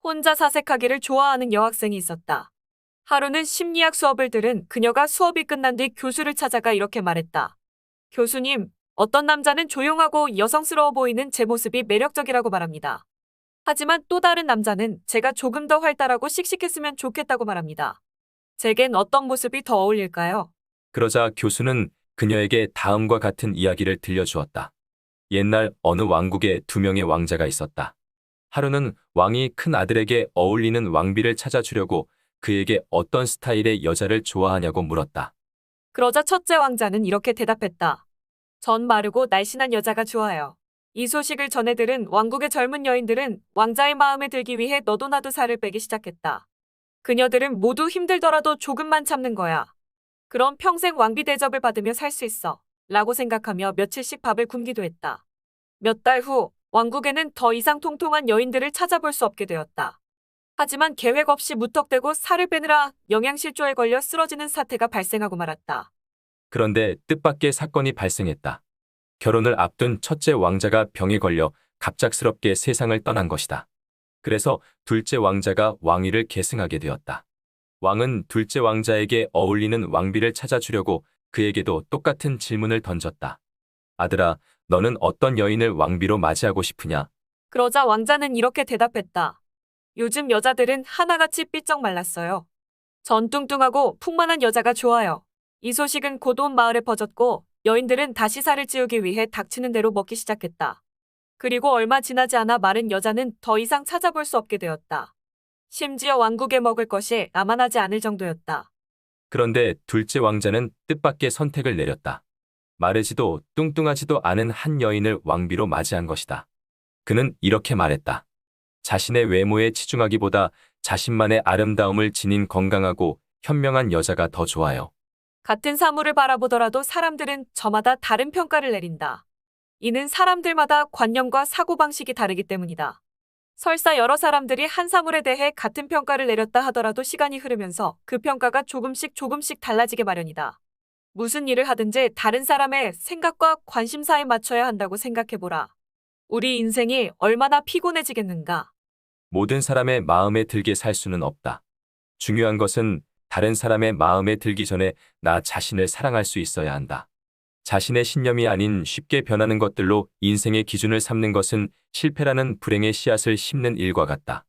혼자 사색하기를 좋아하는 여학생이 있었다. 하루는 심리학 수업을 들은 그녀가 수업이 끝난 뒤 교수를 찾아가 이렇게 말했다. 교수님, 어떤 남자는 조용하고 여성스러워 보이는 제 모습이 매력적이라고 말합니다. 하지만 또 다른 남자는 제가 조금 더 활달하고 씩씩했으면 좋겠다고 말합니다. 제겐 어떤 모습이 더 어울릴까요? 그러자 교수는 그녀에게 다음과 같은 이야기를 들려주었다. 옛날 어느 왕국에 두 명의 왕자가 있었다. 하루는 왕이 큰 아들에게 어울리는 왕비를 찾아주려고 그에게 어떤 스타일의 여자를 좋아하냐고 물었다. 그러자 첫째 왕자는 이렇게 대답했다. 전 마르고 날씬한 여자가 좋아요. 이 소식을 전해 들은 왕국의 젊은 여인들은 왕자의 마음에 들기 위해 너도 나도 살을 빼기 시작했다. 그녀들은 모두 힘들더라도 조금만 참는 거야. 그럼 평생 왕비 대접을 받으며 살 수 있어. 라고 생각하며 며칠씩 밥을 굶기도 했다. 몇 달 후, 왕국에는 더 이상 통통한 여인들을 찾아볼 수 없게 되었다. 하지만 계획 없이 무턱대고 살을 빼느라 영양실조에 걸려 쓰러지는 사태가 발생하고 말았다. 그런데 뜻밖의 사건이 발생했다. 결혼을 앞둔 첫째 왕자가 병에 걸려 갑작스럽게 세상을 떠난 것이다. 그래서 둘째 왕자가 왕위를 계승하게 되었다. 왕은 둘째 왕자에게 어울리는 왕비를 찾아주려고 그에게도 똑같은 질문을 던졌다. 아들아, 너는 어떤 여인을 왕비로 맞이하고 싶으냐? 그러자 왕자는 이렇게 대답했다. 요즘 여자들은 하나같이 삐쩍 말랐어요. 전 뚱뚱하고 풍만한 여자가 좋아요. 이 소식은 곧 온 마을에 퍼졌고 여인들은 다시 살을 찌우기 위해 닥치는 대로 먹기 시작했다. 그리고 얼마 지나지 않아 마른 여자는 더 이상 찾아볼 수 없게 되었다. 심지어 왕국에 먹을 것이 남아나지 않을 정도였다. 그런데 둘째 왕자는 뜻밖의 선택을 내렸다. 마르지도 뚱뚱하지도 않은 한 여인을 왕비로 맞이한 것이다. 그는 이렇게 말했다. 자신의 외모에 치중하기보다 자신만의 아름다움을 지닌 건강하고 현명한 여자가 더 좋아요. 같은 사물을 바라보더라도 사람들은 저마다 다른 평가를 내린다. 이는 사람들마다 관념과 사고방식이 다르기 때문이다. 설사 여러 사람들이 한 사물에 대해 같은 평가를 내렸다 하더라도 시간이 흐르면서 그 평가가 조금씩 달라지게 마련이다. 무슨 일을 하든지 다른 사람의 생각과 관심사에 맞춰야 한다고 생각해보라. 우리 인생이 얼마나 피곤해지겠는가. 모든 사람의 마음에 들게 살 수는 없다. 중요한 것은 다른 사람의 마음에 들기 전에 나 자신을 사랑할 수 있어야 한다. 자신의 신념이 아닌 쉽게 변하는 것들로 인생의 기준을 삼는 것은 실패라는 불행의 씨앗을 심는 일과 같다.